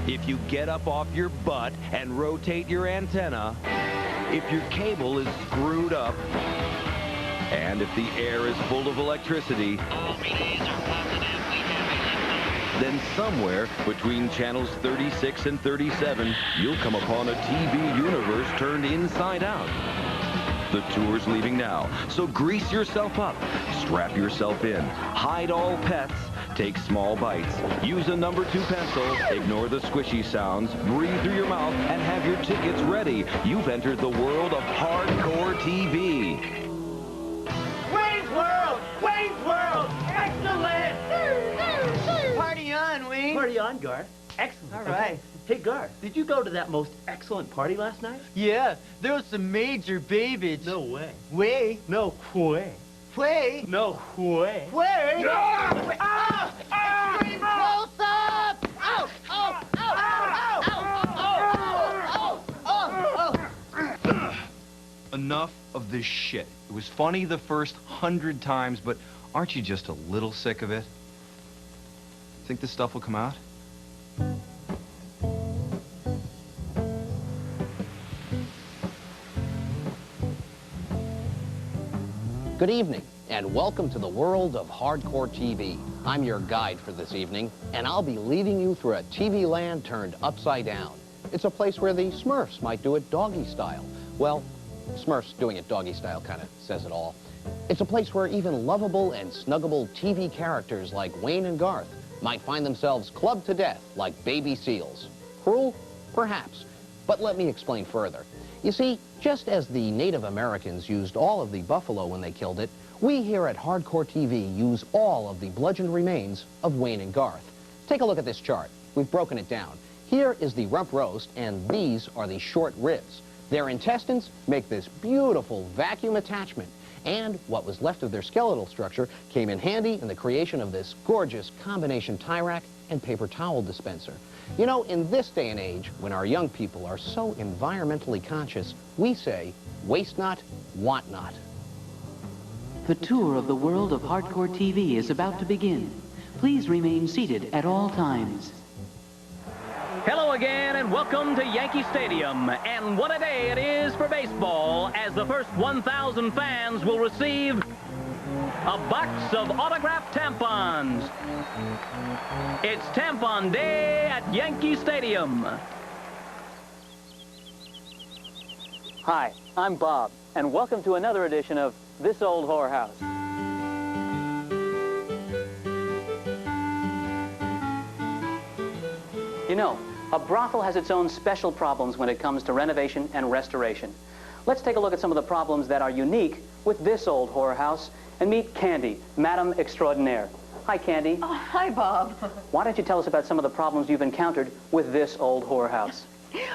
if you get up off your butt and rotate your antenna, if your cable is screwed up, and if the air is full of electricity, then somewhere between channels 36 and 37, you'll come upon a TV universe turned inside out. The tour's leaving now, so grease yourself up, strap yourself in, hide all pets, take small bites, use a number 2 pencil, ignore the squishy sounds, breathe through your mouth, and have your tickets ready. You've entered the world of hardcore TV. Wayne's World! Wayne's World! Excellent! Party on, Wayne. Party on, Garth. Excellent. All right. Hey, Garth, did you go to that most excellent party last night? Yeah, there was some major babiage. No way. Way? No way. Way? No way. Way? Ah! Ah! Ah! Extreme close-up! Ow! Ow! Ow! Ow! Ow! Ow! Enough of this shit. It was funny the first 100 times, but aren't you just a little sick of it? Think this stuff will come out? Good evening, and welcome to the world of hardcore TV. I'm your guide for this evening, and I'll be leading you through a TV land turned upside down. It's a place where the Smurfs might do it doggy style. Well, Smurfs doing it doggy style kind of says it all. It's a place where even lovable and snuggable TV characters like Wayne and Garth might find themselves clubbed to death like baby seals. Cruel? Perhaps. But let me explain further. You see, just as the Native Americans used all of the buffalo when they killed it, we here at Hardcore TV use all of the bludgeoned remains of Wayne and Garth. Take a look at this chart. We've broken it down. Here is the rump roast, and these are the short ribs. Their intestines make this beautiful vacuum attachment, and what was left of their skeletal structure came in handy in the creation of this gorgeous combination tie rack and paper towel dispenser. You know, in this day and age, when our young people are so environmentally conscious, we say, waste not, want not. The tour of the world of hardcore TV is about to begin. Please remain seated at all times. Hello again, and welcome to Yankee Stadium. And what a day it is for baseball, as the first 1,000 fans will receive a box of autographed tampons. It's Tampon Day at Yankee Stadium. Hi, I'm Bob, and welcome to another edition of This Old Whorehouse. You know, a brothel has its own special problems when it comes to renovation and restoration. Let's take a look at some of the problems that are unique with this old whorehouse and meet Candy, Madame Extraordinaire. Hi, Candy. Oh, hi, Bob. Why don't you tell us about some of the problems you've encountered with this old whorehouse?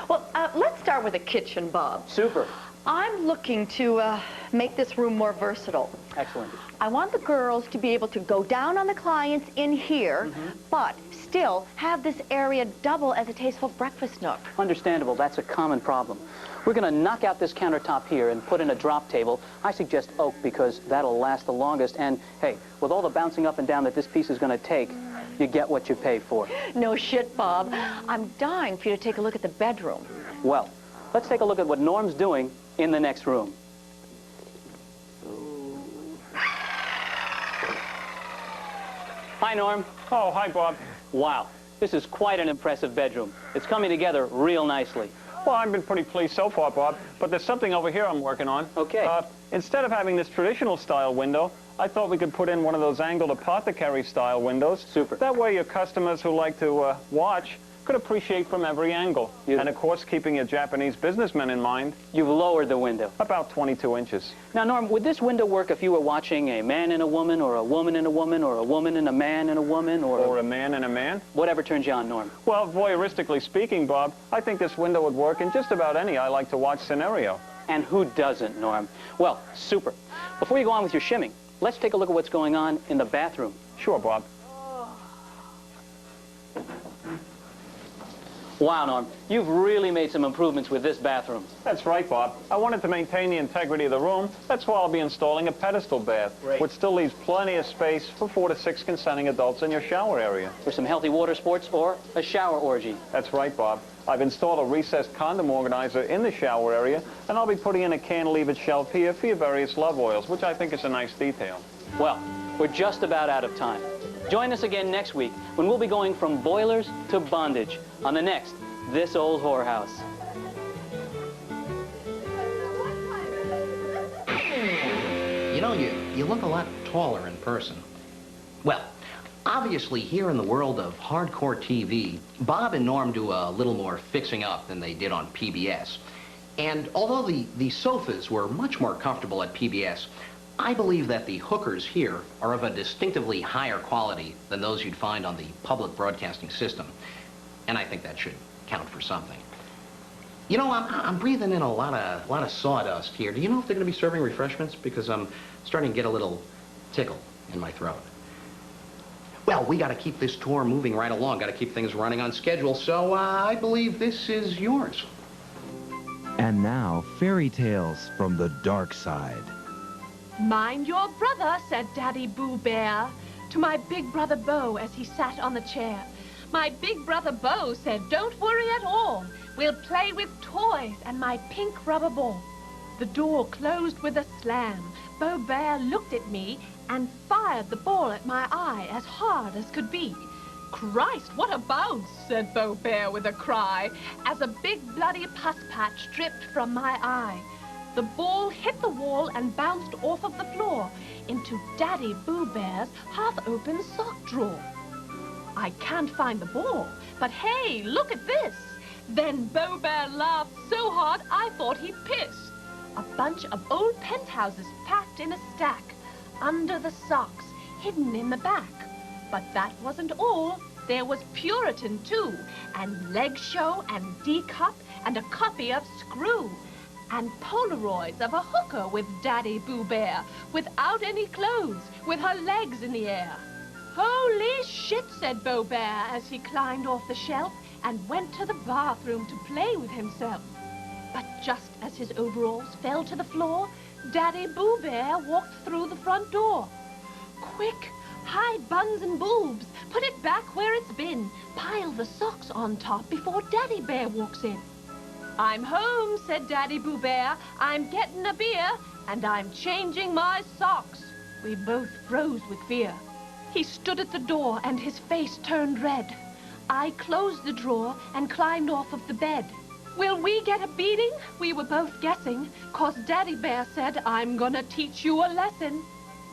Well, let's start with the kitchen, Bob. Super. I'm looking to make this room more versatile. Excellent. I want the girls to be able to go down on the clients in here, but still have this area double as a tasteful breakfast nook. Understandable. That's a common problem. We're going to knock out this countertop here and put in a drop table. I suggest oak because that'll last the longest. And, hey, with all the bouncing up and down that this piece is going to take, you get what you pay for. No shit, Bob. I'm dying for you to take a look at the bedroom. Well, let's take a look at what Norm's doing in the next room. Hi, Norm. Oh, hi, Bob. Wow, this is quite an impressive bedroom. It's coming together real nicely. Well, I've been pretty pleased so far, Bob, but there's something over here I'm working on. Okay. Instead of having this traditional style window, I thought we could put in one of those angled apothecary style windows. Super. That way your customers who like to watch could appreciate from every angle. And of course, keeping your Japanese businessmen in mind. You've lowered the window. About 22 inches. Now, Norm, would this window work if you were watching a man and a woman, or a woman and a woman, or a woman and a man and a woman, or a man and a man? Whatever turns you on, Norm. Well, voyeuristically speaking, Bob, I think this window would work in just about any I like to watch scenario. And who doesn't, Norm? Well, super. Before you go on with your shimming, let's take a look at what's going on in the bathroom. Sure, Bob. Wow, Norm, you've really made some improvements with this bathroom. That's right, Bob. I wanted to maintain the integrity of the room. That's why I'll be installing a pedestal bath, which still leaves plenty of space for 4 to 6 consenting adults in your shower area. For some healthy water sports or a shower orgy. That's right, Bob. I've installed a recessed condom organizer in the shower area, and I'll be putting in a cantilevered shelf here for your various love oils, which I think is a nice detail. Well, we're just about out of time. Join us again next week when we'll be going from boilers to bondage on the next This Old Whorehouse. You know, you look a lot taller in person. Well, obviously here in the world of hardcore TV, Bob and Norm do a little more fixing up than they did on PBS. And although the sofas were much more comfortable at PBS, I believe that the hookers here are of a distinctively higher quality than those you'd find on the public broadcasting system. And I think that should count for something. You know, I'm breathing in a lot of sawdust here. Do you know if they're going to be serving refreshments? Because I'm starting to get a little tickle in my throat. Well, we got to keep this tour moving right along. Got to keep things running on schedule. So I believe this is yours. And now, fairy tales from the dark side. Mind your brother, said Daddy Boo Bear to my big brother Bo as he sat on the chair. My big brother Bo said, don't worry at all. We'll play with toys and my pink rubber ball. The door closed with a slam. Bo Bear looked at me and fired the ball at my eye as hard as could be. Christ, what a bounce, said Bo Bear with a cry, as a big bloody pus patch dripped from my eye. The ball hit the wall and bounced off of the floor into Daddy Boo Bear's half-open sock drawer. I can't find the ball, but hey, look at this. Then Bo Bear laughed so hard I thought he'd piss. A bunch of old penthouses packed in a stack under the socks, hidden in the back. But that wasn't all. There was Puritan, too, and Leg Show and D-Cup and a copy of Screw. And Polaroids of a hooker with Daddy Boo Bear, without any clothes, with her legs in the air. Holy shit, said Bo Bear as he climbed off the shelf and went to the bathroom to play with himself. But just as his overalls fell to the floor, Daddy Boo Bear walked through the front door. Quick, hide buns and boobs, put it back where it's been, pile the socks on top before Daddy Bear walks in. I'm home, said Daddy Boo Bear. I'm getting a beer, and I'm changing my socks. We both froze with fear. He stood at the door, and his face turned red. I closed the drawer and climbed off of the bed. Will we get a beating? We were both guessing, 'cause Daddy Bear said, I'm gonna teach you a lesson.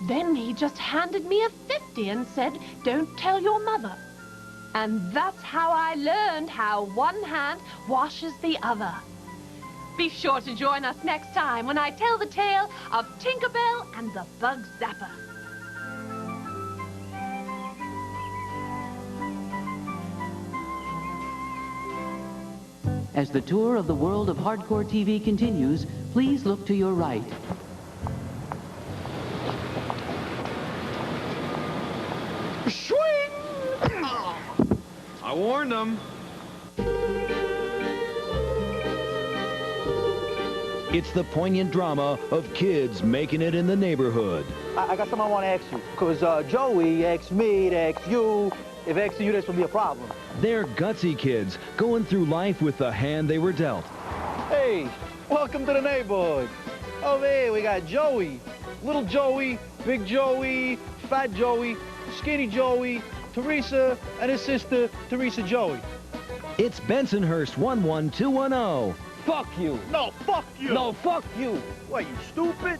Then he just handed me a 50 and said, don't tell your mother. And that's how I learned how one hand washes the other. Be sure to join us next time when I tell the tale of Tinkerbell and the Bug Zapper. As the tour of the world of hardcore TV continues, please look to your right. I warned them. It's the poignant drama of kids making it in the neighborhood. I got something I want to ask you. Because Joey asked me to ask you. If asking you this will be a problem. They're gutsy kids going through life with the hand they were dealt. Hey, welcome to the neighborhood. Over here we got Joey. Little Joey, Big Joey, Fat Joey, Skinny Joey, Teresa, and his sister, Teresa Joey. It's Bensonhurst 11210. Fuck you. No, fuck you. No, fuck you. What, you stupid?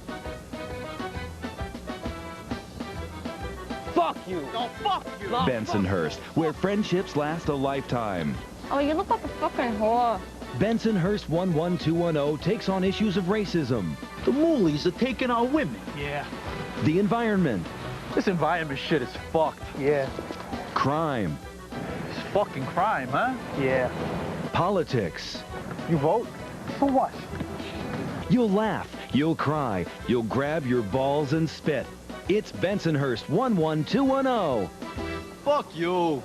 Fuck you. No, fuck you. No, Bensonhurst, where friendships last a lifetime. Oh, you look like a fucking whore. Bensonhurst 11210 takes on issues of racism. The moolies are taking our women. Yeah. The environment. This environment shit is fucked. Yeah. Crime. It's fucking crime, huh? Yeah. Politics. You vote? For what? You'll laugh, you'll cry, you'll grab your balls and spit. It's Bensonhurst 11210. Fuck you.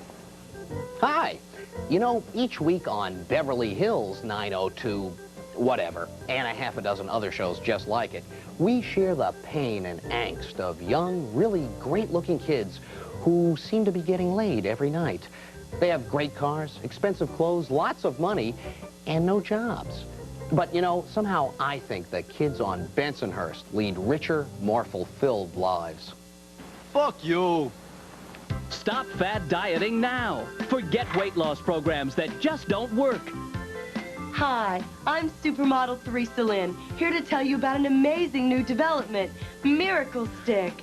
Hi, You know, each week on Beverly Hills 902, whatever, and a half a dozen other shows just like it, we share the pain and angst of young, really great-looking kids who seem to be getting laid every night. They have great cars, expensive clothes, lots of money, and no jobs. But, you know, somehow I think the kids on Bensonhurst lead richer, more fulfilled lives. Fuck you. Stop fad dieting now. Forget weight loss programs that just don't work. Hi, I'm supermodel Theresa Lynn, here to tell you about an amazing new development, Miracle Stick.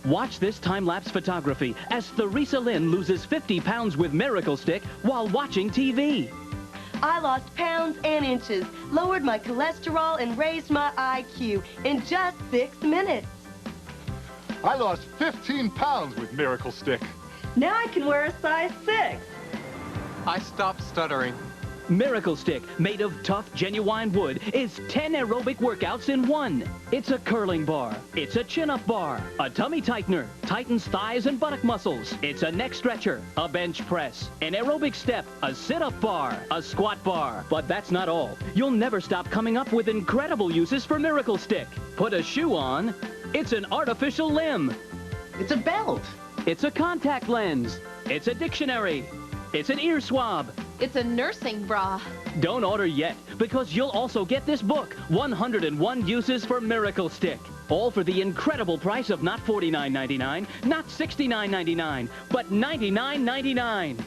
Watch this time-lapse photography as Theresa Lynn loses 50 pounds with Miracle Stick while watching TV. I lost pounds and inches, lowered my cholesterol, and raised my IQ in just 6 minutes. I lost 15 pounds with Miracle Stick. Now I can wear a size 6. I stopped stuttering. Miracle Stick, made of tough, genuine wood, is 10 aerobic workouts in one. It's a curling bar. It's a chin-up bar. A tummy tightener. Tightens thighs and buttock muscles. It's a neck stretcher. A bench press. An aerobic step. A sit-up bar. A squat bar. But that's not all. You'll never stop coming up with incredible uses for Miracle Stick. Put a shoe on. It's an artificial limb. It's a belt. It's a contact lens. It's a dictionary. It's an ear swab. It's a nursing bra. Don't order yet, because you'll also get this book, 101 Uses for Miracle Stick. All for the incredible price of not $49.99, not $69.99, but $99.99.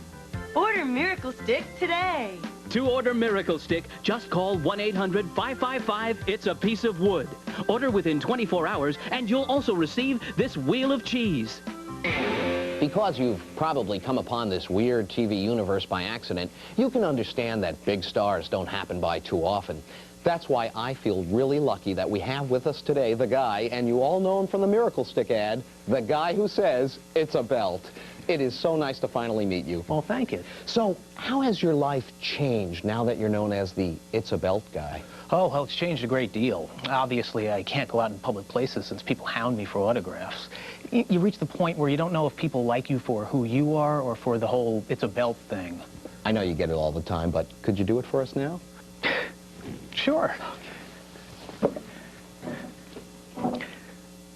Order Miracle Stick today. To order Miracle Stick, just call 1-800-555-It's a Piece of Wood. Order within 24 hours, and you'll also receive this wheel of cheese. Because you've probably come upon this weird TV universe by accident, you can understand that big stars don't happen by too often. That's why I feel really lucky that we have with us today the guy, and you all know him from the Miracle Stick ad, the guy who says it's a belt. It is so nice to finally meet you. Well, thank you. So, how has your life changed now that you're known as the It's a Belt guy? Oh, well, it's changed a great deal. Obviously, I can't go out in public places since people hound me for autographs. You reach the point where you don't know if people like you for who you are or for the whole It's a Belt thing. I know you get it all the time, but could you do it for us now? Sure.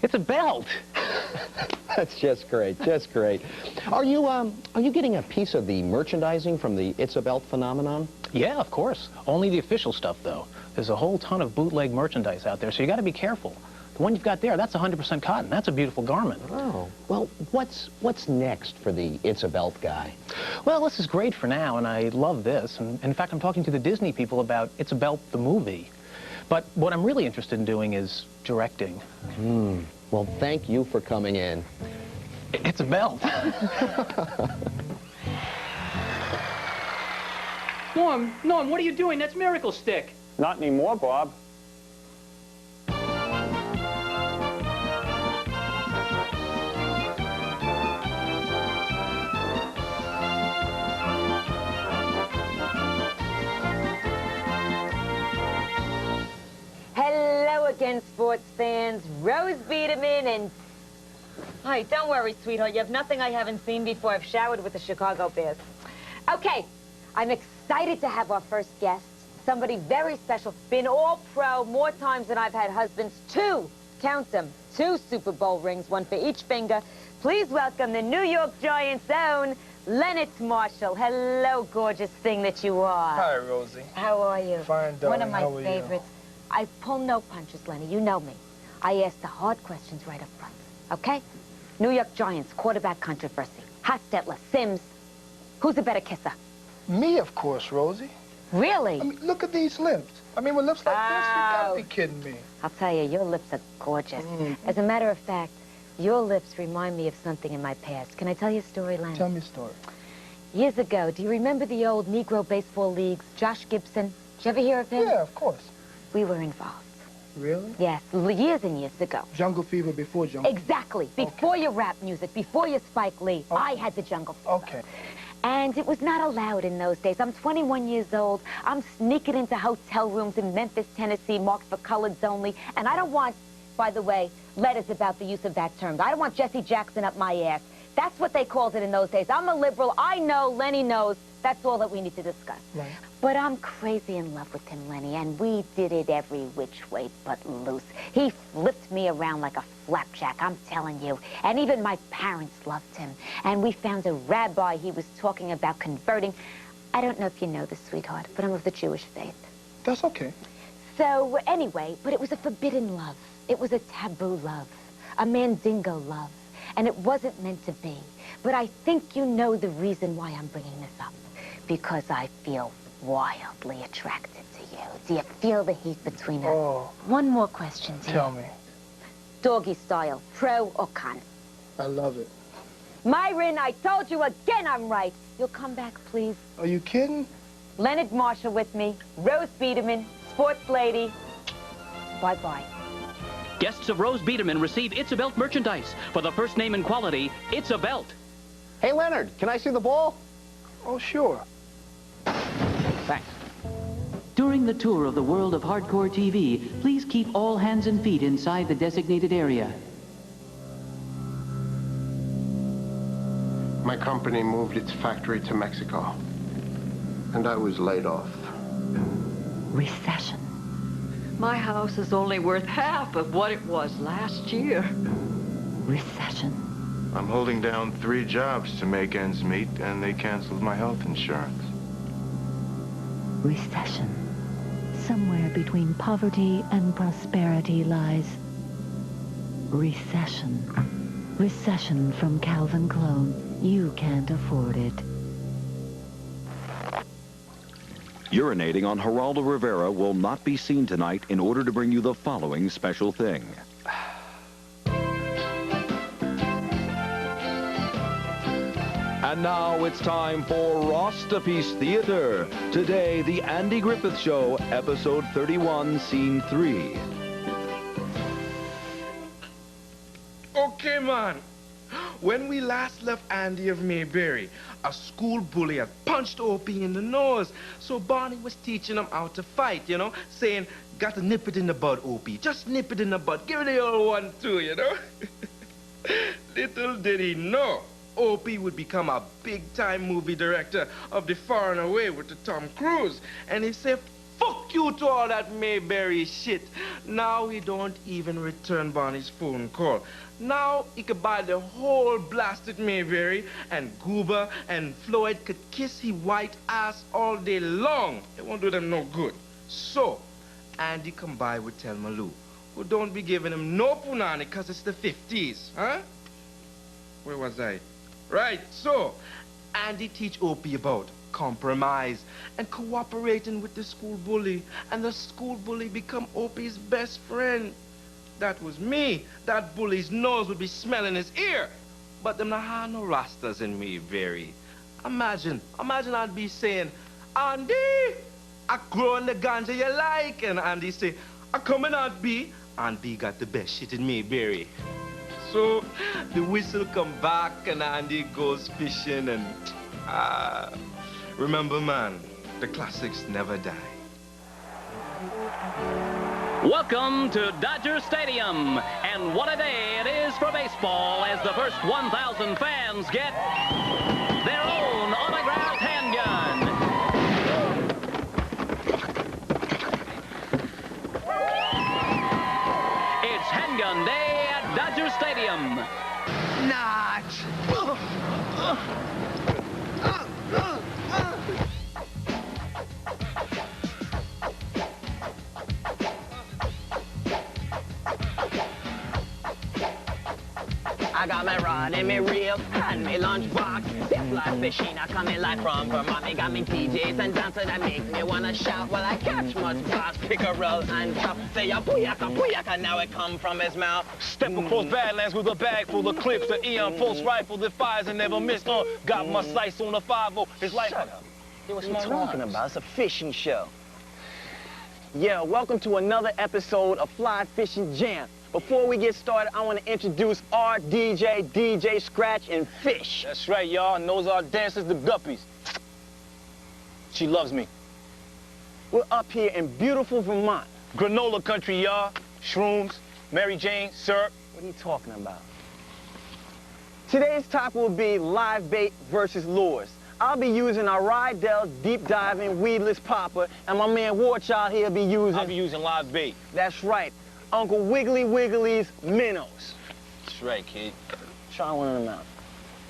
It's a belt. That's just great, just great. Are you getting a piece of the merchandising from the It's a Belt phenomenon? Yeah, of course. Only the official stuff, though. There's a whole ton of bootleg merchandise out there, so you got to be careful. The one you've got there, that's 100% cotton. That's a beautiful garment. Oh, well, what's next for the It's a Belt guy? Well, this is great for now, and I love this. And in fact, I'm talking to the Disney people about It's a Belt, the movie. But what I'm really interested in doing is directing. Well, thank you for coming in. It's a belt. Norm, what are you doing? That's Miracle Stick. Not anymore, Bob. Hello again, sports fans. Rose Biederman and... Hi, don't worry, sweetheart. You have nothing I haven't seen before. I've showered with the Chicago Bears. Okay, I'm excited to have our first guest. Somebody very special. Been all-pro more times than I've had husbands. 2, count them, 2 Super Bowl rings, 1 for each finger. Please welcome the New York Giants' own Leonard Marshall. Hello, gorgeous thing that you are. Hi, Rosie. How are you? Fine, darling. One of my How are favorites. I pull no punches, Lenny. You know me. I ask the hard questions right up front. Okay? New York Giants, quarterback controversy. Hostetler, Sims. Who's a better kisser? Me, of course, Rosie. Really? I mean, look at these lips. I mean, with lips like this, you gotta be kidding me. I'll tell you, your lips are gorgeous. As a matter of fact, your lips remind me of something in my past. Can I tell you a story, Lenny? Tell me a story. Years ago, do you remember the old Negro baseball leagues? Josh Gibson? Did you ever hear of him? Yeah, of course. We were involved. Really? Yes, years and years ago. Jungle Fever before Jungle Fever. Exactly. Before your rap music, before your Spike Lee, I had the Jungle Fever. Okay. And it was not allowed in those days. I'm 21 years old. I'm sneaking into hotel rooms in Memphis, Tennessee, marked for coloreds only. And I don't want, by the way, letters about the use of that term. I don't want Jesse Jackson up my ass. That's what they called it in those days. I'm a liberal. I know. Lenny knows. That's all that we need to discuss. Right. But I'm crazy in love with him, Lenny, and we did it every which way but loose. He flipped me around like a flapjack, I'm telling you. And even my parents loved him. And we found a rabbi he was talking about converting. I don't know if you know this, sweetheart, but I'm of the Jewish faith. That's okay. So, anyway, but it was a forbidden love. It was a taboo love. A mandingo love. And it wasn't meant to be. But I think you know the reason why I'm bringing this up. Because I feel wildly attracted to you. Do you feel the heat between us? Oh. One more question to you. Tell me. Doggy style, pro or con? I love it. Myron, I told you again I'm right. You'll come back, please. Are you kidding? Leonard Marshall with me, Rose Biederman, sports lady. Bye-bye. Guests of Rose Biederman receive It's a Belt merchandise. For the first name in quality, It's a Belt. Hey, Leonard, can I see the ball? Oh, sure. Thanks. During the tour of the world of hardcore TV, please keep all hands and feet inside the designated area. My company moved its factory to Mexico, and I was laid off. Recession. My house is only worth half of what it was last year. Recession. I'm holding down 3 jobs to make ends meet, and they canceled my health insurance. Recession. Somewhere between poverty and prosperity lies recession. Recession from Calvin Klein. You can't afford it. Urinating on Geraldo Rivera will not be seen tonight in order to bring you the following special thing. And now it's time for Rostapiece Theater. Today, The Andy Griffith Show, Episode 31, Scene 3. Okay, man. When we last left Andy of Mayberry, a school bully had punched Opie in the nose. So Barney was teaching him how to fight, you know, saying, got to nip it in the bud, Opie. Just nip it in the bud. Give it the old one, too, you know. Little did he know, Opie would become a big-time movie director of The Far and Away with the Tom Cruise. And he said, fuck you to all that Mayberry shit. Now he don't even return Barney's phone call. Now he could buy the whole blasted Mayberry, and Goober and Floyd could kiss his white ass all day long. It won't do them no good. So, Andy come by with Thelma Lou, who don't be giving him no punani because it's the 50s, huh? Where was I? Right, so Andy teach Opie about compromise and cooperating with the school bully, and the school bully become Opie's best friend. That was me. That bully's nose would be smelling his ear. But them not have no rastas in Mayberry. Imagine I'd be saying, Andy, I growing the ganja you like, and Andy say, I come in Aunt B. Aunt B got the best shit in Mayberry. So the whistle come back and Andy goes fishing, and remember, man, the classics never die. Welcome to Dodger Stadium, and what a day it is for baseball as the first 1,000 fans get their own autographed handgun. It's Handgun Day at Dodger Stadium. Notch! I got my rod and me reel and me lunchbox. This fly fishing, I coming live from Vermont. Me got me PJs and dancers that make me wanna shout while I catch mud bass, pickerel and chop. Say a booyaka, booyaka, now it come from his mouth. Step across Badlands with a bag full of clips, the Eon Pulse rifle that fires and never miss. Got my sights on the 5-0. His life. Shut up. What are you talking about? It's a fishing show. Yeah, welcome to another episode of Fly Fishing Jam. Before we get started, I want to introduce our DJ, DJ Scratch and Fish. That's right, y'all, and those are our dancers, the Guppies. She loves me. We're up here in beautiful Vermont. Granola country, y'all. Shrooms, Mary Jane, syrup. What are you talking about? Today's topic will be live bait versus lures. I'll be using our Rydell deep diving weedless popper, and my man Warchild here be using... I'll be using live bait. That's right. Uncle Wiggly Wiggly's minnows. That's right, kid. Try one of them out.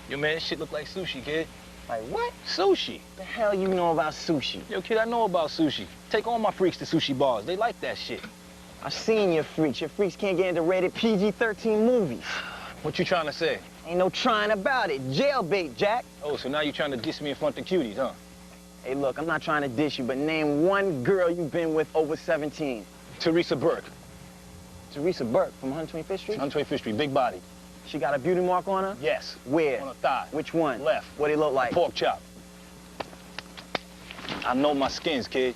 Yo, man, this shit look like sushi, kid. Like what? Sushi. The hell you know about sushi? Yo, kid, I know about sushi. Take all my freaks to sushi bars. They like that shit. I've seen your freaks. Your freaks can't get into rated PG-13 movies. What you trying to say? Ain't no trying about it. Jailbait, Jack. Oh, so now you trying to diss me in front of cuties, huh? Hey, look, I'm not trying to diss you, but name one girl you've been with over 17. Teresa Burke. Teresa Burke from 125th Street? 125th Street, big body. She got a beauty mark on her? Yes. Where? On her thigh. Which one? Left. What he look like? A pork chop. I know my skins, kid.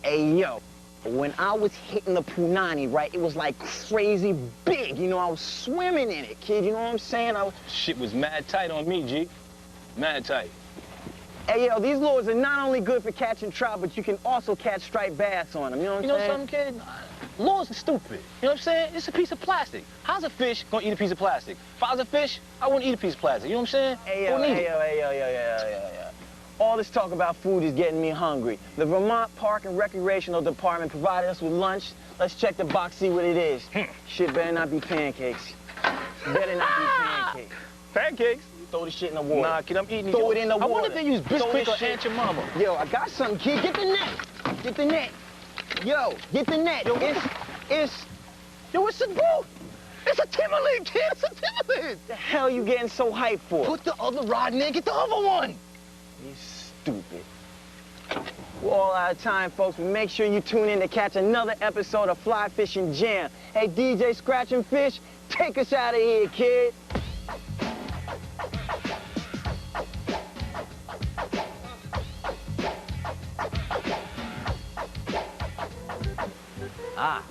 Hey, yo. When I was hitting the punani, right, it was like crazy big. You know, I was swimming in it, kid. You know what I'm saying? Shit was mad tight on me, G. Mad tight. Hey, yo, these lures are not only good for catching trout, but you can also catch striped bass on them. You know what I'm saying? You know something, kid? Lures are stupid. You know what I'm saying? It's a piece of plastic. How's a fish gonna eat a piece of plastic? If I was a fish, I wouldn't eat a piece of plastic. You know what I'm saying? Hey, yo. All this talk about food is getting me hungry. The Vermont Park and Recreational Department provided us with lunch. Let's check the box, see what it is. Shit better not be pancakes. Better not be pancakes. Pancakes? Throw the shit in the water. Nah, kid, I'm eating Throw it in the water. I wonder if they use Bisquick or Aunt Your Mama. Yo, I got something, kid. Get the net. Get the net. Yo, get the net. Yo, it's a boat. It's a Timberland, kid. It's a Timberland. The hell you getting so hyped for? Put the other rod in there. Get the other one. You stupid. We're all out of time, folks, but make sure you tune in to catch another episode of Fly Fishing Jam. Hey, DJ Scratch and Fish, take us out of here, kid.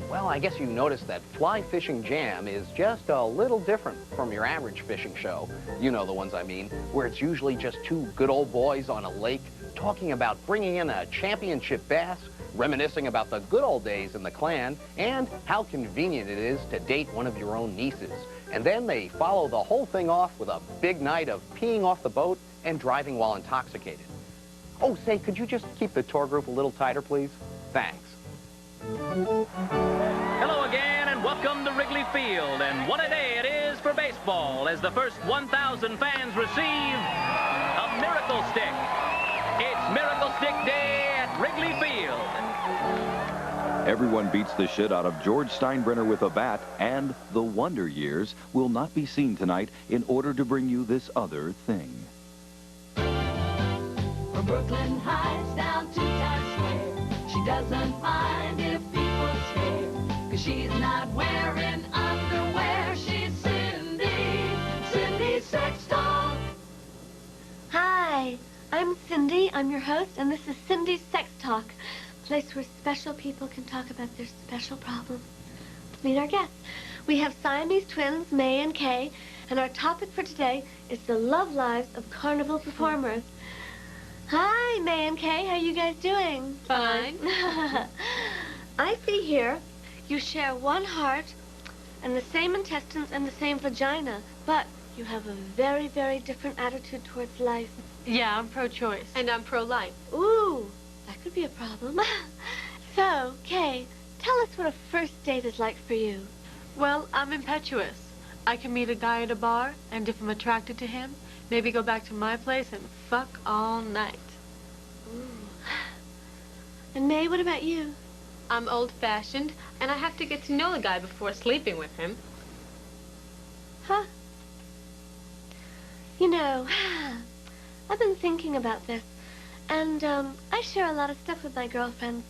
Well, I guess you noticed that Fly Fishing Jam is just a little different from your average fishing show. You know the ones I mean, where it's usually just two good old boys on a lake talking about bringing in a championship bass, reminiscing about the good old days in the clan, and how convenient it is to date one of your own nieces. And then they follow the whole thing off with a big night of peeing off the boat and driving while intoxicated. Oh, say, could you just keep the tour group a little tighter, please? Thanks. Hello again, and welcome to Wrigley Field. And what a day it is for baseball as the first 1,000 fans receive a Miracle Stick. It's Miracle Stick Day at Wrigley Field. Everyone beats the shit out of George Steinbrenner with a bat, and the Wonder Years will not be seen tonight in order to bring you this other thing. From Brooklyn Heights down to Times Square, she doesn't mind if people stare, 'cause she's not wearing underwear. She's Cindy Sex Talk. Hi, I'm Cindy. I'm your host, and this is Cindy's Sex Talk, a place where special people can talk about their special problems. Meet our guests. We have Siamese twins, May and Kay, and our topic for today is the love lives of carnival performers. Hi, May and Kay. How you guys doing? Fine. I see here you share one heart and the same intestines and the same vagina, but you have a very, very different attitude towards life. Yeah, I'm pro-choice. And I'm pro-life. Ooh, that could be a problem. So, Kay, tell us what a first date is like for you. Well, I'm impetuous. I can meet a guy at a bar, and if I'm attracted to him, maybe go back to my place and fuck all night. Ooh. And May, what about you? I'm old-fashioned, and I have to get to know the guy before sleeping with him. Huh? You know, I've been thinking about this, and I share a lot of stuff with my girlfriends,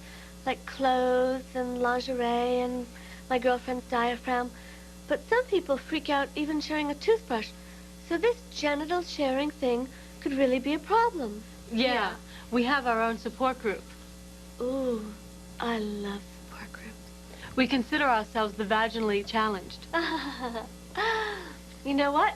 like clothes and lingerie and my girlfriend's diaphragm. But some people freak out even sharing a toothbrush. So this genital sharing thing could really be a problem. Yeah, we have our own support group. Ooh, I love support groups. We consider ourselves the vaginally challenged. You know what?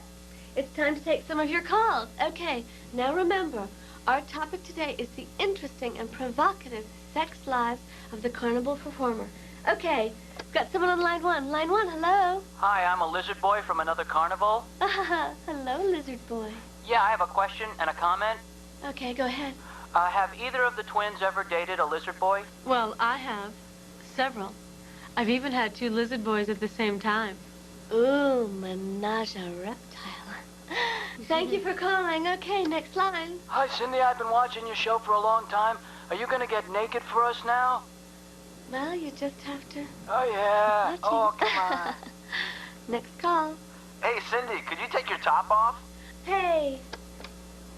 It's time to take some of your calls. Okay, now remember, our topic today is the interesting and provocative sex lives of the carnival performer. Okay, got someone on line one. Line one, hello. Hi, I'm a lizard boy from another carnival. Hello, lizard boy. Yeah, I have a question and a comment. Okay, go ahead. Have either of the twins ever dated a lizard boy? Well, I have. Several. I've even had 2 lizard boys at the same time. Ooh, menage a reptile. Thank you for calling. Okay, next line. Hi, Cindy. I've been watching your show for a long time. Are you going to get naked for us now? Well, you just have to... Oh, yeah. Oh, come on. Next call. Hey, Cindy, could you take your top off? Hey,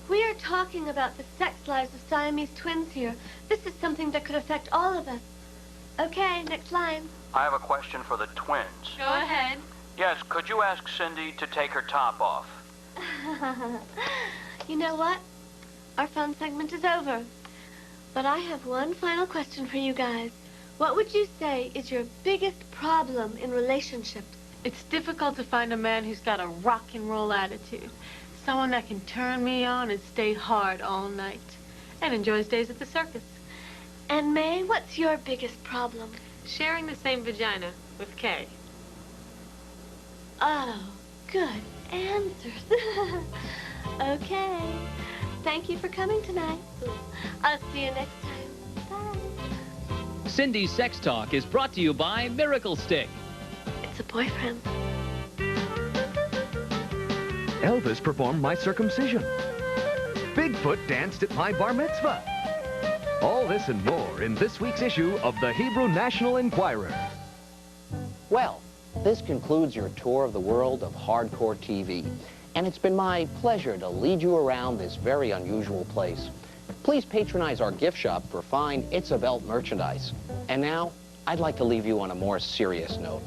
we are talking about the sex lives of Siamese twins here. This is something that could affect all of us. Okay, next line. I have a question for the twins. Go ahead. Yes, could you ask Cindy to take her top off? You know what? Our fun segment is over. But I have one final question for you guys. What would you say is your biggest problem in relationships? It's difficult to find a man who's got a rock and roll attitude. Someone that can turn me on and stay hard all night. And enjoys days at the circus. And May, what's your biggest problem? Sharing the same vagina with Kay. Oh, good answers. Okay. Thank you for coming tonight. I'll see you next time. Bye. Cindy's Sex Talk is brought to you by Miracle Stick. It's a boyfriend. Elvis performed my circumcision. Bigfoot danced at my bar mitzvah. All this and more in this week's issue of the Hebrew National Enquirer. Well, this concludes your tour of the world of hardcore TV. And it's been my pleasure to lead you around this very unusual place. Please patronize our gift shop for fine It's a Belt merchandise. And now, I'd like to leave you on a more serious note.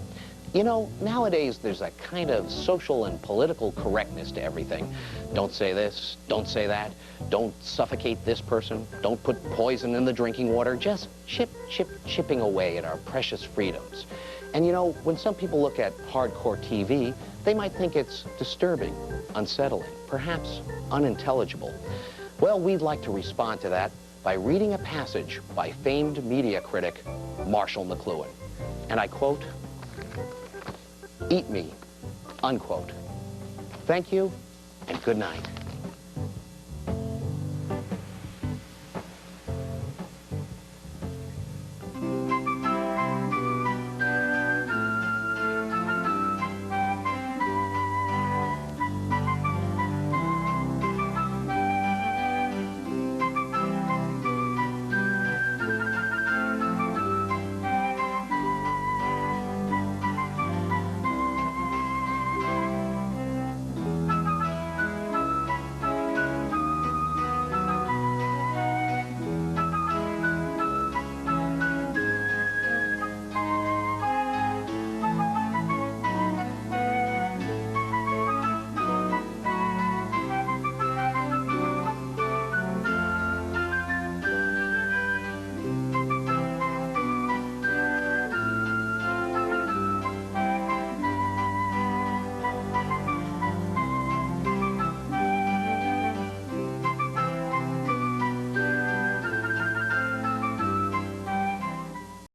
You know, nowadays there's a kind of social and political correctness to everything. Don't say this, don't say that, don't suffocate this person, don't put poison in the drinking water, just chipping away at our precious freedoms. And you know, when some people look at hardcore TV, they might think it's disturbing, unsettling, perhaps unintelligible. Well, we'd like to respond to that by reading a passage by famed media critic Marshall McLuhan. And I quote, "Eat me," unquote. Thank you, and good night.